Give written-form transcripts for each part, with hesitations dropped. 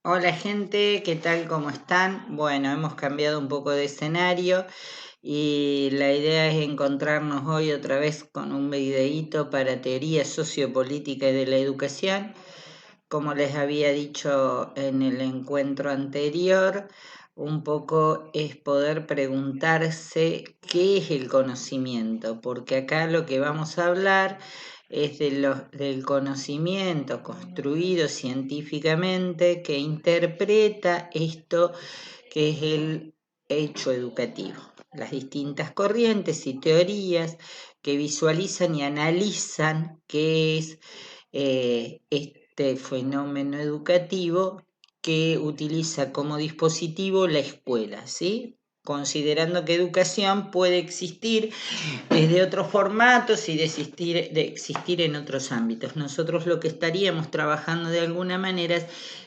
Hola gente, ¿qué tal? ¿Cómo están? Bueno, hemos cambiado un poco de escenario y la idea es encontrarnos hoy otra vez con un videíto para teoría sociopolítica y de la educación. Como les había dicho en el encuentro anterior, un poco es poder preguntarse qué es el conocimiento, porque acá lo que vamos a hablar es del conocimiento construido científicamente que interpreta esto que es el hecho educativo. Las distintas corrientes y teorías que visualizan y analizan qué es este fenómeno educativo que utiliza como dispositivo la escuela, ¿sí? Considerando que educación puede existir desde otros formatos y de existir en otros ámbitos. Nosotros lo que estaríamos trabajando de alguna manera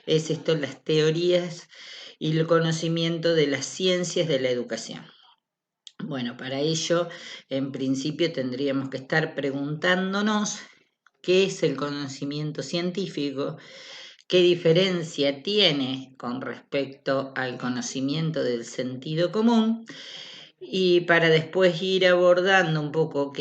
es esto, las teorías y el conocimiento de las ciencias de la educación. Bueno, para ello, en principio tendríamos que estar preguntándonos qué es el conocimiento científico, qué diferencia tiene con respecto al conocimiento del sentido común, y para después ir abordando un poco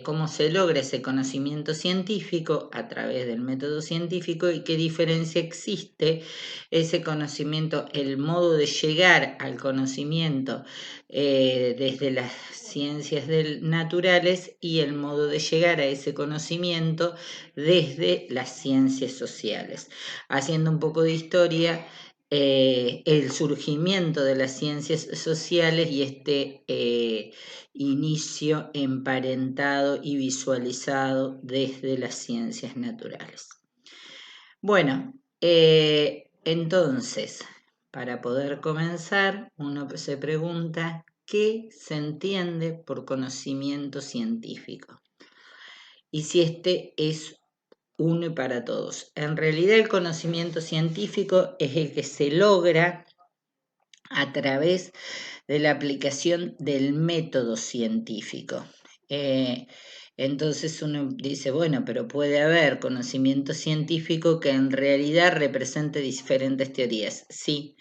cómo se logra ese conocimiento científico a través del método científico y qué diferencia existe ese conocimiento, el modo de llegar al conocimiento desde las ciencias naturales y el modo de llegar a ese conocimiento desde las ciencias sociales. Haciendo un poco de historia, el surgimiento de las ciencias sociales y este inicio emparentado y visualizado desde las ciencias naturales. Bueno, entonces, para poder comenzar, uno se pregunta qué se entiende por conocimiento científico y si este es uno y para todos. En realidad el conocimiento científico es el que se logra a través de la aplicación del método científico. Entonces uno dice, bueno, pero puede haber conocimiento científico que en realidad represente diferentes teorías. Sí,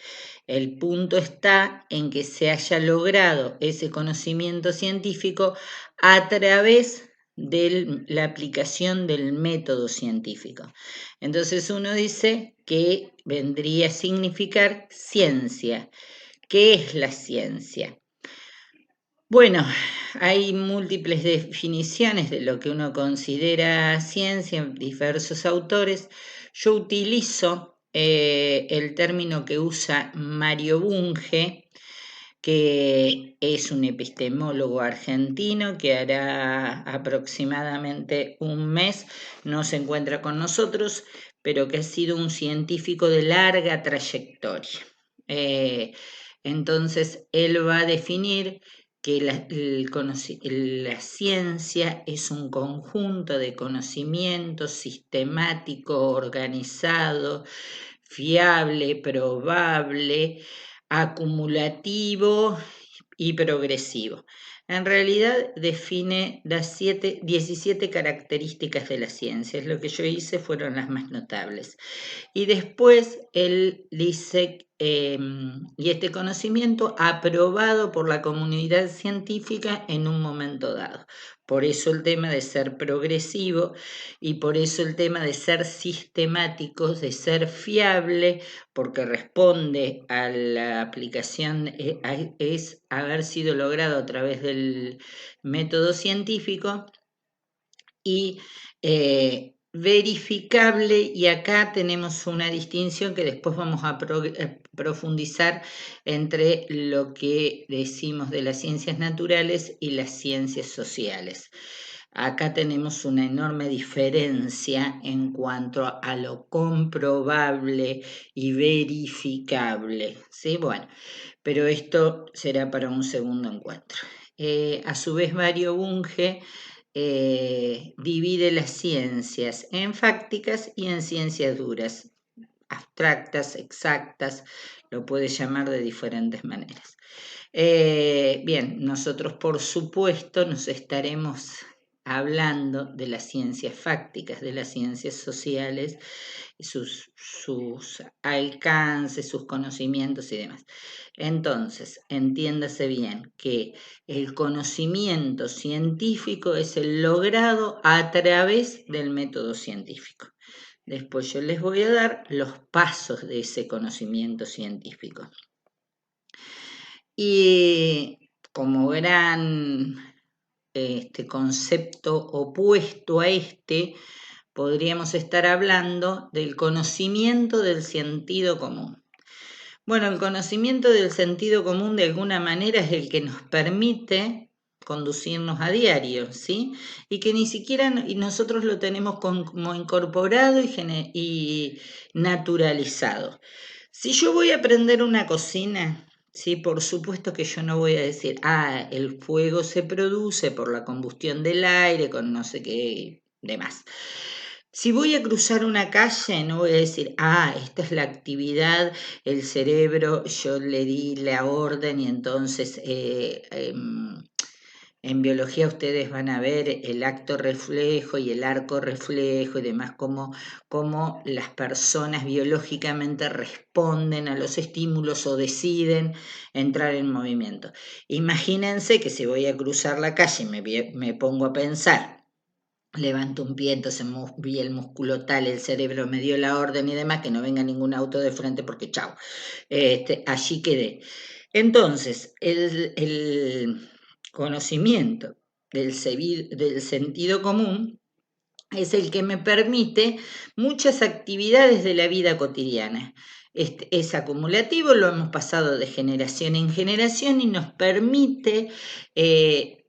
el punto está en que se haya logrado ese conocimiento científico a través de la aplicación del método científico. Entonces uno dice que vendría a significar ciencia. ¿Qué es la ciencia? Bueno, hay múltiples definiciones de lo que uno considera ciencia, diversos autores. Yo utilizo el término que usa Mario Bunge, que es un epistemólogo argentino que hará aproximadamente un mes no se encuentra con nosotros, pero que ha sido un científico de larga trayectoria. Entonces, él va a definir que la ciencia es un conjunto de conocimientos sistemático, organizado, fiable, probable, acumulativo y progresivo. En realidad define las 17 características de la ciencia. Es lo que yo hice, fueron las más notables. Y después él dice, y este conocimiento aprobado por la comunidad científica en un momento dado. Por eso el tema de ser progresivo y por eso el tema de ser sistemático, de ser fiable, porque responde a la aplicación, es haber sido logrado a través del método científico y verificable, y acá tenemos una distinción que después vamos a profundizar entre lo que decimos de las ciencias naturales y las ciencias sociales. Acá tenemos una enorme diferencia en cuanto a lo comprobable y verificable, ¿sí? Bueno, pero esto será para un segundo encuentro. A su vez, Mario Bunge divide las ciencias en fácticas y en ciencias duras, abstractas, exactas, lo puede llamar de diferentes maneras. Bien, nosotros por supuesto nos estaremos hablando de las ciencias fácticas, de las ciencias sociales, sus alcances, sus conocimientos y demás. Entonces, entiéndase bien que el conocimiento científico es el logrado a través del método científico. Después yo les voy a dar los pasos de ese conocimiento científico. Y como gran concepto opuesto a podríamos estar hablando del conocimiento del sentido común. Bueno, el conocimiento del sentido común de alguna manera es el que nos permite conducirnos a diario, ¿sí? Y que ni siquiera nosotros lo tenemos como incorporado y naturalizado. Si yo voy a prender una cocina, sí, por supuesto que yo no voy a decir, el fuego se produce por la combustión del aire con no sé qué demás. Si voy a cruzar una calle, no voy a decir, esta es la actividad, el cerebro, yo le di la orden y entonces en biología ustedes van a ver el acto reflejo y el arco reflejo y demás, cómo las personas biológicamente responden a los estímulos o deciden entrar en movimiento. Imagínense que si voy a cruzar la calle y me pongo a pensar, levanto un pie, entonces vi el músculo tal, el cerebro me dio la orden y demás, que no venga ningún auto de frente porque chao, allí quedé. Entonces, el conocimiento del sentido común es el que me permite muchas actividades de la vida cotidiana. Es acumulativo, lo hemos pasado de generación en generación y nos permite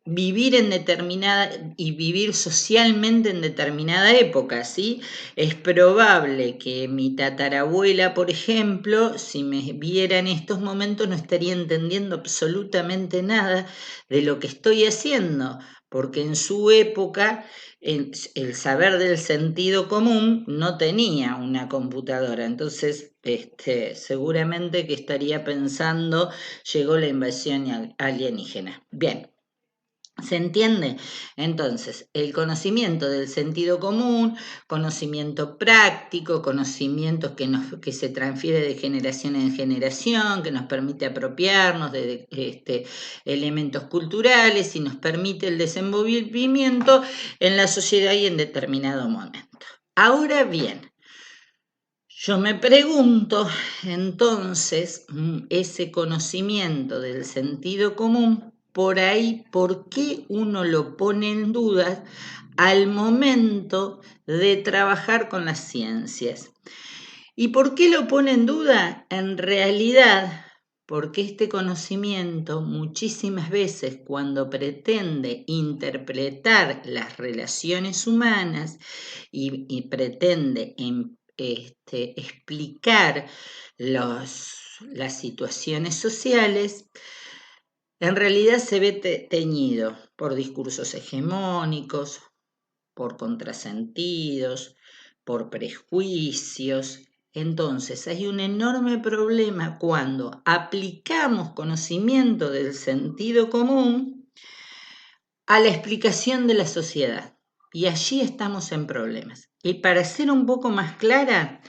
vivir en determinada y vivir socialmente en determinada época, ¿sí? Es probable que mi tatarabuela, por ejemplo, si me viera en estos momentos no estaría entendiendo absolutamente nada de lo que estoy haciendo, porque en su época el saber del sentido común no tenía una computadora, entonces seguramente que estaría pensando, llegó la invasión alienígena. Bien. ¿Se entiende? Entonces, el conocimiento del sentido común, conocimiento práctico, conocimiento que se transfiere de generación en generación, que nos permite apropiarnos de elementos culturales y nos permite el desenvolvimiento en la sociedad y en determinado momento. Ahora bien, yo me pregunto, entonces, ese conocimiento del sentido común, por ahí, ¿por qué uno lo pone en duda al momento de trabajar con las ciencias? ¿Y por qué lo pone en duda? En realidad, porque este conocimiento muchísimas veces cuando pretende interpretar las relaciones humanas y pretende explicar las situaciones sociales, en realidad se ve teñido por discursos hegemónicos, por contrasentidos, por prejuicios. Entonces hay un enorme problema cuando aplicamos conocimiento del sentido común a la explicación de la sociedad. Y allí estamos en problemas. Y para ser un poco más clara,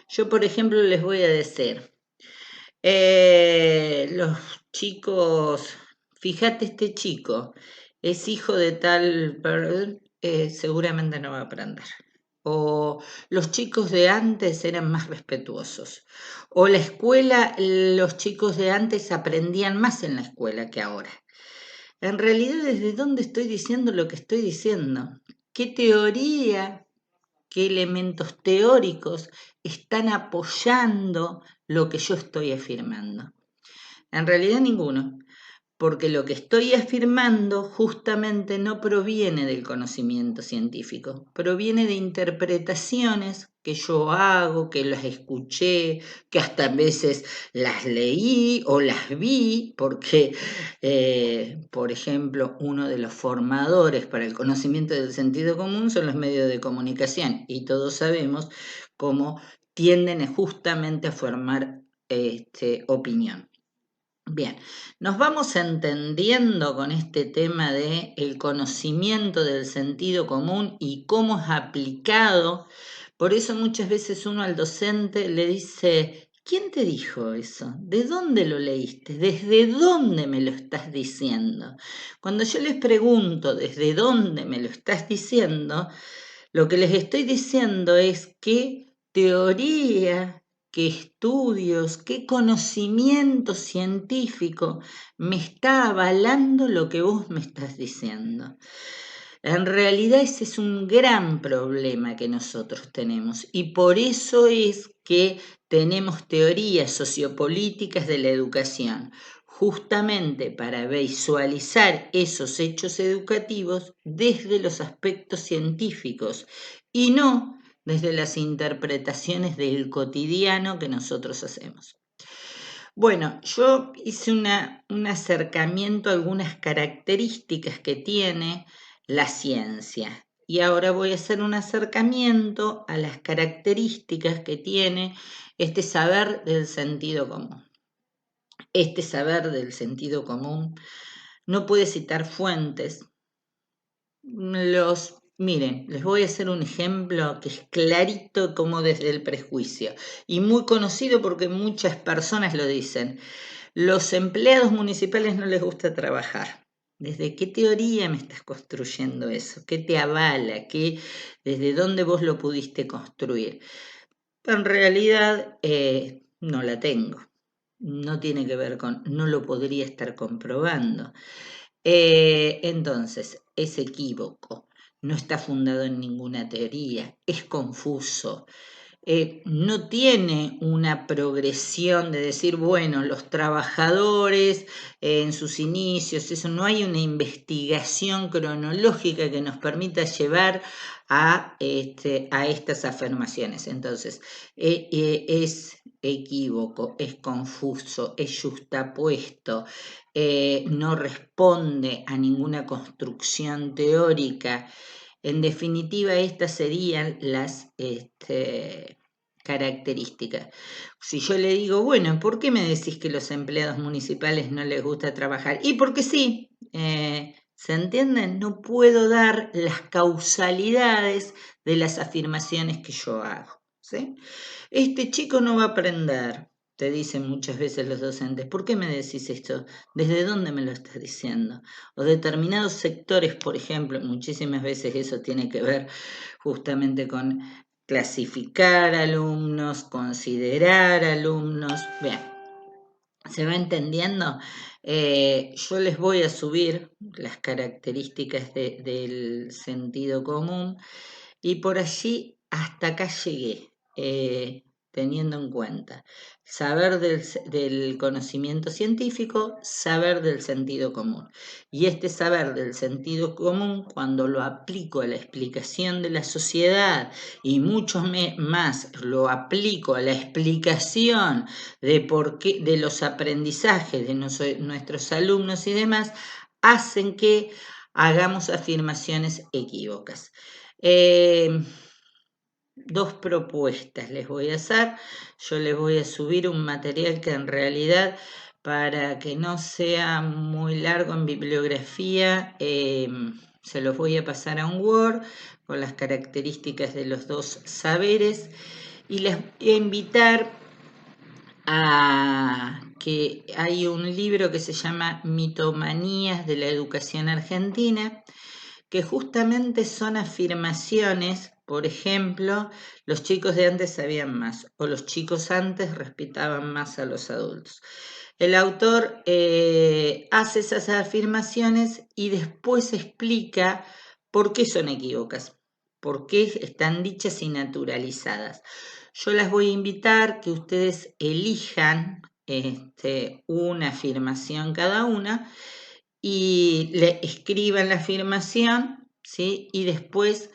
yo por ejemplo les voy a decir, los chicos, fíjate este chico, es hijo de tal, seguramente no va a aprender. O los chicos de antes eran más respetuosos. O la escuela, los chicos de antes aprendían más en la escuela que ahora. En realidad, ¿desde dónde estoy diciendo lo que estoy diciendo? ¿Qué teoría, qué elementos teóricos están apoyando lo que yo estoy afirmando? En realidad ninguno, porque lo que estoy afirmando justamente no proviene del conocimiento científico, proviene de interpretaciones que yo hago, que las escuché, que hasta a veces las leí o las vi, porque, por ejemplo, uno de los formadores para el conocimiento del sentido común son los medios de comunicación y todos sabemos cómo tienden justamente a formar opinión. Bien, nos vamos entendiendo con este tema de el conocimiento del sentido común y cómo es aplicado. Por eso muchas veces uno al docente le dice, ¿quién te dijo eso? ¿De dónde lo leíste? ¿Desde dónde me lo estás diciendo? Cuando yo les pregunto desde dónde me lo estás diciendo, lo que les estoy diciendo es qué teoría, qué estudios, qué conocimiento científico me está avalando lo que vos me estás diciendo. En realidad ese es un gran problema que nosotros tenemos y por eso es que tenemos teorías sociopolíticas de la educación, justamente para visualizar esos hechos educativos desde los aspectos científicos y no desde las interpretaciones del cotidiano que nosotros hacemos. Bueno, yo hice un acercamiento a algunas características que tiene la ciencia y ahora voy a hacer un acercamiento a las características que tiene este saber del sentido común. Este saber del sentido común no puede citar fuentes. Miren, les voy a hacer un ejemplo que es clarito como desde el prejuicio y muy conocido porque muchas personas lo dicen. Los empleados municipales no les gusta trabajar. ¿Desde qué teoría me estás construyendo eso? ¿Qué te avala? ¿Desde dónde vos lo pudiste construir? En realidad no la tengo. No tiene que ver con, no lo podría estar comprobando. Entonces, es equívoco, no está fundado en ninguna teoría, es confuso. No tiene una progresión de decir, bueno, los trabajadores en sus inicios, eso no hay una investigación cronológica que nos permita llevar a estas afirmaciones. Entonces, es equívoco, es confuso, es justapuesto, no responde a ninguna construcción teórica. En definitiva, estas serían las características. Si yo le digo, bueno, ¿por qué me decís que los empleados municipales no les gusta trabajar? Y porque sí, ¿se entienden? No puedo dar las causalidades de las afirmaciones que yo hago, ¿sí? Este chico no va a aprender, te dicen muchas veces los docentes. ¿Por qué me decís esto? ¿Desde dónde me lo estás diciendo? O determinados sectores, por ejemplo, muchísimas veces eso tiene que ver justamente con clasificar alumnos, considerar alumnos. Bien, ¿se va entendiendo? Yo les voy a subir las características del sentido común y por allí hasta acá llegué, teniendo en cuenta saber del conocimiento científico, saber del sentido común. Y este saber del sentido común, cuando lo aplico a la explicación de la sociedad y mucho más lo aplico a la explicación de por qué, de los aprendizajes de nuestros alumnos y demás, hacen que hagamos afirmaciones equívocas. Dos propuestas les voy a hacer. Yo les voy a subir un material que en realidad, para que no sea muy largo en bibliografía, se los voy a pasar a un Word con las características de los dos saberes y les voy a invitar a que hay un libro que se llama Mitomanías de la Educación Argentina, que justamente son afirmaciones, por ejemplo, los chicos de antes sabían más o los chicos antes respetaban más a los adultos. El autor hace esas afirmaciones y después explica por qué son equívocas, por qué están dichas y naturalizadas. Yo las voy a invitar que ustedes elijan una afirmación cada una y le escriban la afirmación, ¿sí? Y después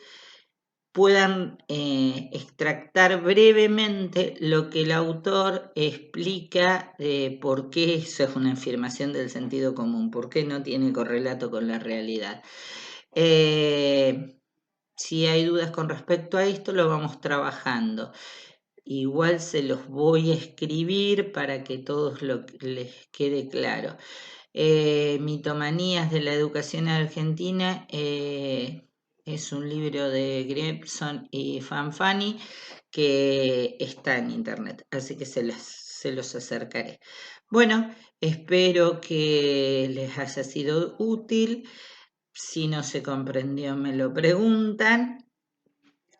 puedan extractar brevemente lo que el autor explica de por qué eso es una afirmación del sentido común, por qué no tiene correlato con la realidad. Si hay dudas con respecto a esto, lo vamos trabajando. igual se los voy a escribir para que todos les quede claro. Mitomanías de la educación argentina es un libro de Grierson y Fanfani que está en internet, así que se los acercaré. Bueno, espero que les haya sido útil. Si no se comprendió, me lo preguntan.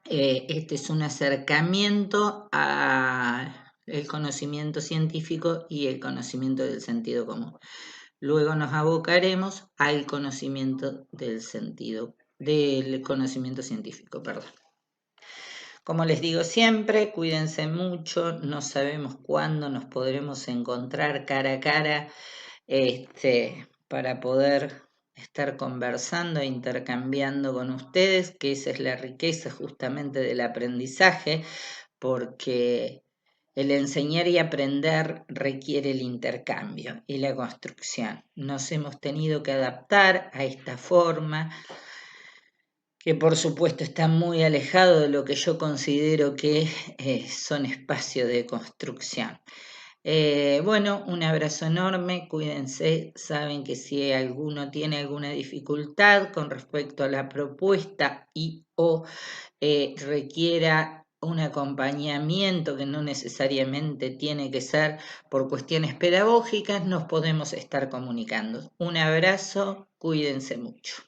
Este es un acercamiento al conocimiento científico y el conocimiento del sentido común. Luego nos abocaremos al conocimiento del conocimiento científico, perdón. Como les digo siempre, cuídense mucho, no sabemos cuándo nos podremos encontrar cara a cara para poder estar conversando e intercambiando con ustedes, que esa es la riqueza justamente del aprendizaje, porque el enseñar y aprender requiere el intercambio y la construcción. Nos hemos tenido que adaptar a esta forma, que por supuesto está muy alejado de lo que yo considero que son espacios de construcción. Bueno, un abrazo enorme, cuídense, saben que si alguno tiene alguna dificultad con respecto a la propuesta y o requiera un acompañamiento que no necesariamente tiene que ser por cuestiones pedagógicas, nos podemos estar comunicando. Un abrazo, cuídense mucho.